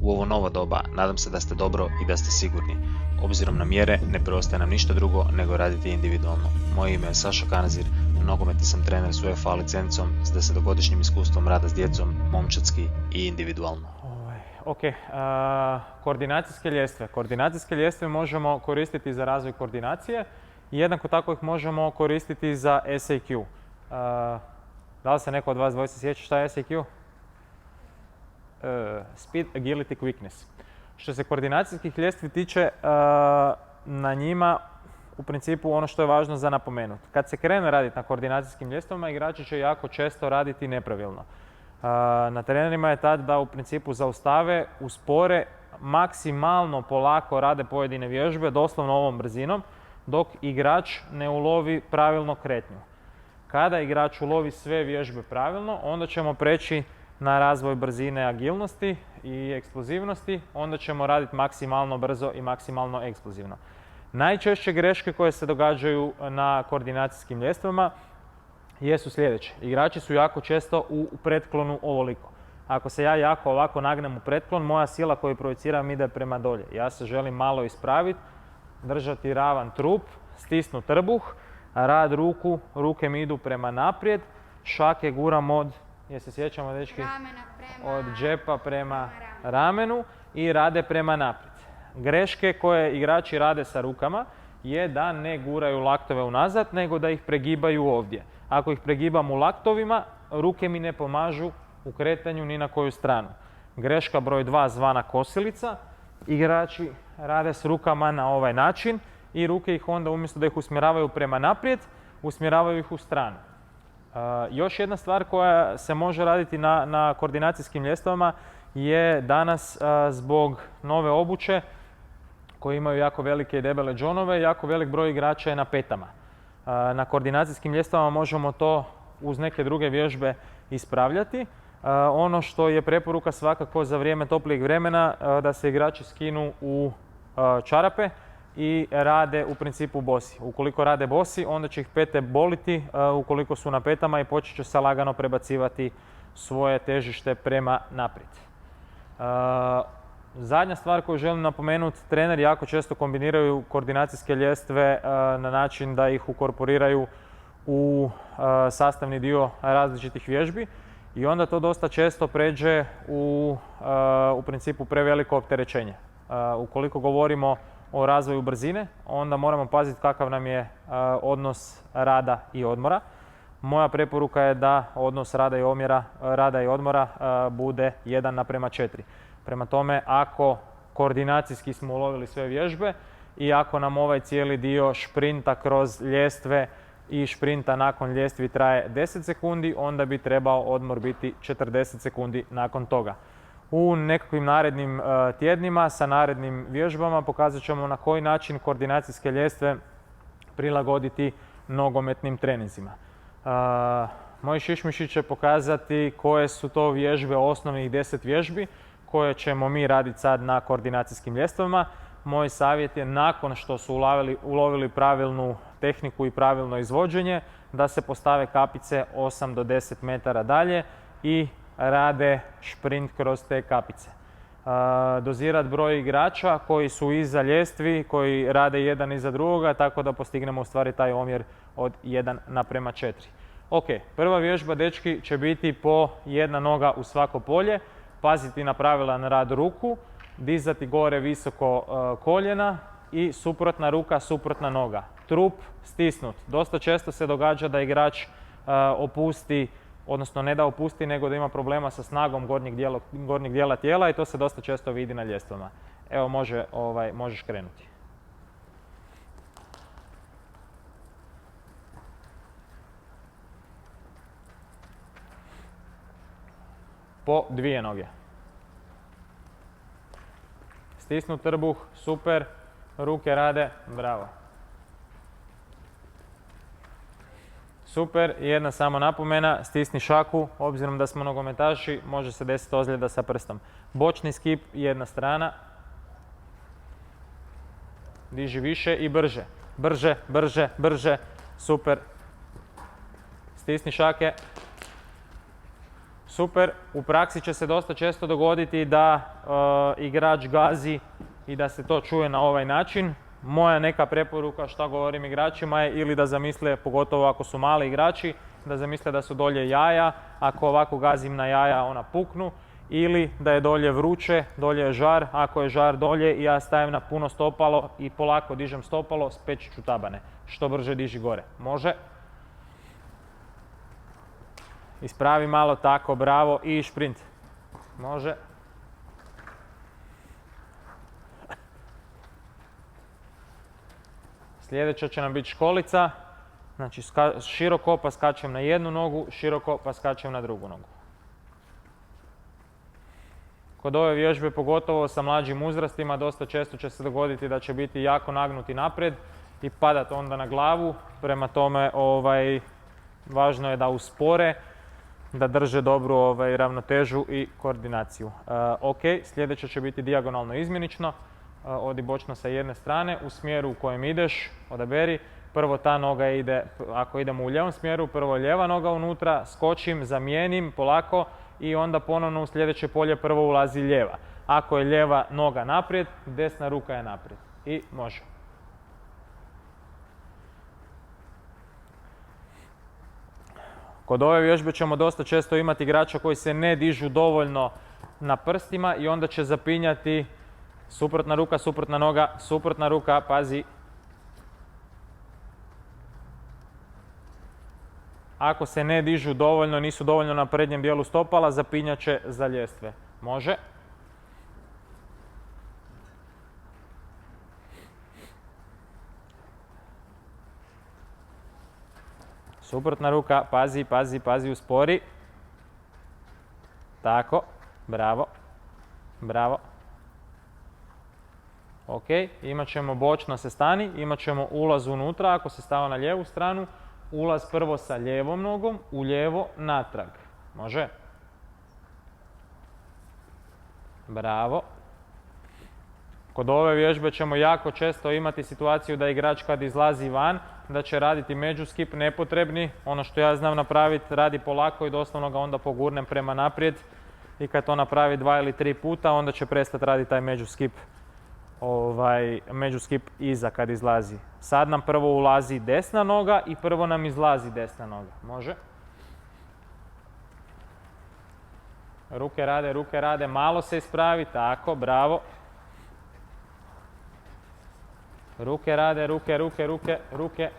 U ovo novo doba nadam se da ste dobro i da ste sigurni. Obzirom na mjere, ne preostaje nam ništa drugo nego raditi individualno. Moje ime je Saša Kanazir, nogometni sam trener s UEFA licencom s 10-godišnjim iskustvom rada s djecom, momčadski i individualno. Ok, koordinacijske ljestve. Koordinacijske ljestve možemo koristiti za razvoj koordinacije i jednako tako ih možemo koristiti za SAQ. Da li se neko od vas dvojice sjeća šta je SAQ? Speed, Agility, Quickness. Što se koordinacijskih ljestvi tiče, na njima u principu ono što je važno za napomenuti. Kad se krene raditi na koordinacijskim ljestvama, igrači će jako često raditi nepravilno. Na trenerima je tad da u principu zaustave, uspore, maksimalno polako rade pojedine vježbe, doslovno ovom brzinom, dok igrač ne ulovi pravilno kretnju. Kada igrač ulovi sve vježbe pravilno, onda ćemo preći na razvoj brzine, agilnosti i eksplozivnosti, onda ćemo raditi maksimalno brzo i maksimalno eksplozivno. Najčešće greške koje se događaju na koordinacijskim ljestvama jesu sljedeće. Igrači su jako često u pretklonu ovoliko. Ako se ja jako ovako nagnem u pretklon, moja sila koju projiciram ide prema dolje. Ja se želim malo ispraviti, držati ravan trup, stisnu trbuh, rad ruku, ruke mi idu prema naprijed, šake guram od, se sjećamo dečki, od džepa prema ramenu i rade prema naprijed. Greške koje igrači rade sa rukama je da ne guraju laktove unazad, nego da ih pregibaju ovdje. Ako ih pregibam u laktovima, ruke mi ne pomažu u kretanju ni na koju stranu. Greška broj 2 zvana kosilica. Igrači rade s rukama na ovaj način i ruke ih onda umjesto da ih usmjeravaju prema naprijed, usmjeravaju ih u stranu. Još jedna stvar koja se može raditi na koordinacijskim ljestvama je danas zbog nove obuće koji imaju jako velike i debele džonove, jako velik broj igrača je na petama. Na koordinacijskim ljestvama možemo to uz neke druge vježbe ispravljati. Ono što je preporuka svakako za vrijeme toplijeg vremena da se igrači skinu u čarape i rade u principu bosi. Ukoliko rade bosi, onda će ih pete boliti ukoliko su na petama i počet će se lagano prebacivati svoje težište prema naprijed. Zadnja stvar koju želim napomenuti, treneri jako često kombiniraju koordinacijske ljestve na način da ih ukorporiraju u sastavni dio različitih vježbi i onda to dosta često pređe u principu preveliko opterećenje. Ukoliko govorimo o razvoju brzine, onda moramo paziti kakav nam je odnos rada i odmora. Moja preporuka je da odnos rada i odmora bude 1:4. Prema tome, ako koordinacijski smo ulovili sve vježbe i ako nam ovaj cijeli dio šprinta kroz ljestve i šprinta nakon ljestvi traje 10 sekundi, onda bi trebao odmor biti 40 sekundi nakon toga. U nekakvim narednim tjednima sa narednim vježbama pokazat ćemo na koji način koordinacijske ljestve prilagoditi nogometnim treninzima. Moj šišmiši će pokazati koje su to vježbe, osnovnih 10 vježbi koje ćemo mi raditi sad na koordinacijskim ljestvama. Moj savjet je nakon što su ulovili pravilnu tehniku i pravilno izvođenje, da se postave kapice 8 do 10 metara dalje i rade šprint kroz te kapice. Dozirat broj igrača koji su iza ljestvi, koji rade jedan iza drugoga, tako da postignemo u stvari taj omjer od 1:4. Ok, prva vježba, dečki, će biti po jedna noga u svako polje, paziti na pravilan rad ruku, dizati gore visoko koljena i suprotna ruka, suprotna noga. Trup stisnut. Dosta često se događa da igrač opusti, odnosno ne da opusti, nego da ima problema sa snagom gornjeg dijela tijela i to se dosta često vidi na ljestvama. Evo, možeš krenuti. Po 2 noge. Stisnut trbuh, super, ruke rade, bravo. Super, jedna samo napomena, stisni šaku, obzirom da smo nogometaši, može se desiti ozljeda sa prstom. Bočni skip, jedna strana. Diži više i brže. Brže, brže, brže, super. Stisni šake. Super, u praksi će se dosta često dogoditi da igrač gazi i da se to čuje na ovaj način. Moja neka preporuka šta govorim igračima je ili da zamisle, pogotovo ako su mali igrači, da zamisle da su dolje jaja, ako ovako gazim na jaja ona puknu, ili da je dolje vruće, dolje je žar, ako je žar dolje i ja stavim na puno stopalo i polako dižem stopalo, speći ću tabane. Što brže diži gore. Može? Ispravi malo, tako, bravo i šprint. Može. Sljedeća će nam biti školica. Znači široko pa skačem na jednu nogu, široko pa skačem na drugu nogu. Kod ove vježbe, pogotovo sa mlađim uzrastima, dosta često će se dogoditi da će biti jako nagnuti naprijed i padat onda na glavu. Prema tome, važno je da uspore, da drže dobru ravnotežu i koordinaciju. Ok, sljedeće će biti dijagonalno izmjenično. Odi bočno sa jedne strane, u smjeru u kojem ideš, odaberi. Prvo ta noga ide, ako idemo u lijevom smjeru, prvo lijeva noga unutra, skočim, zamijenim polako i onda ponovno u sljedeće polje prvo ulazi lijeva. Ako je lijeva noga naprijed, desna ruka je naprijed. I može. Kod ove vježbe ćemo dosta često imati igrača koji se ne dižu dovoljno na prstima i onda će zapinjati suprotna ruka, suprotna noga, suprotna ruka, pazi. Ako se ne dižu dovoljno, nisu dovoljno na prednjem dijelu stopala, zapinjat će za ljestve. Može. Suprotna ruka, pazi, pazi, pazi, uspori. Tako, bravo, bravo. Ok, imat ćemo bočno se stani, imat ćemo ulaz unutra, ako se stava na lijevu stranu, ulaz prvo sa lijevom nogom, u lijevo, natrag. Može? Bravo. Kod ove vježbe ćemo jako često imati situaciju da igrač kad izlazi van, da će raditi međuskip nepotrebni. Ono što ja znam napraviti, radi polako i doslovno ga onda pogurnem prema naprijed. I kad to napravi 2 ili 3 puta, onda će prestati raditi taj međuskip iza kad izlazi. Sad nam prvo ulazi desna noga i prvo nam izlazi desna noga. Može? Ruke rade, malo se ispravi, tako, bravo. Ruke rade, ruke.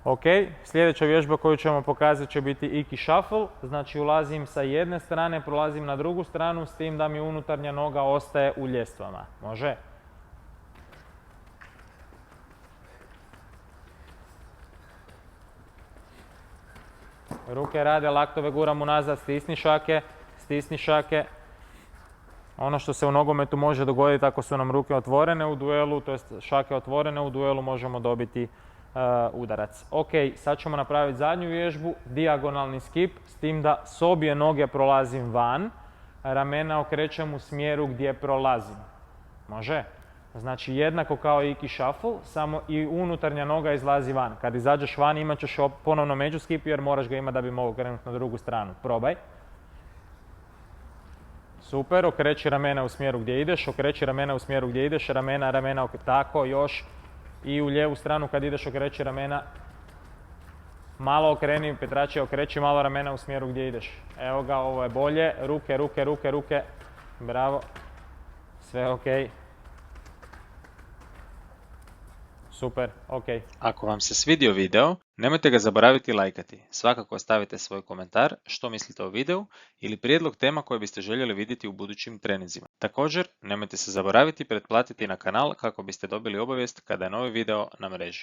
Ok, sljedeća vježba koju ćemo pokazati će biti Iki Shuffle. Znači ulazim sa jedne strane, prolazim na drugu stranu s tim da mi unutarnja noga ostaje u ljestvama. Može? Ruke rade, laktove guram unazad, stisni šake. Ono što se u nogometu može dogoditi ako su nam ruke otvorene u duelu, to jest šake otvorene u duelu, možemo dobiti udarac. Ok, sad ćemo napraviti zadnju vježbu, dijagonalni skip, s tim da s obje noge prolazim van, ramena okrećem u smjeru gdje prolazim. Može? Znači jednako kao Iki Shuffle, samo i unutarnja noga izlazi van. Kad izađeš van imat ćeš ponovno međuskip jer moraš ga imati da bi mogao krenuti na drugu stranu. Probaj. Super, okreći ramena u smjeru gdje ideš, ramena, tako, još. I u lijevu stranu kad ideš okreći ramena. Malo okreni, Petračija, okreći malo ramena u smjeru gdje ideš. Evo ga, ovo je bolje. Ruke. Bravo. Sve ok. Super, ok. Ako vam se svidio video, nemojte ga zaboraviti lajkati. Svakako ostavite svoj komentar što mislite o videu ili prijedlog tema koje biste željeli vidjeti u budućim treninzima. Također, nemojte se zaboraviti pretplatiti na kanal kako biste dobili obavijest kada je novi video na mreži.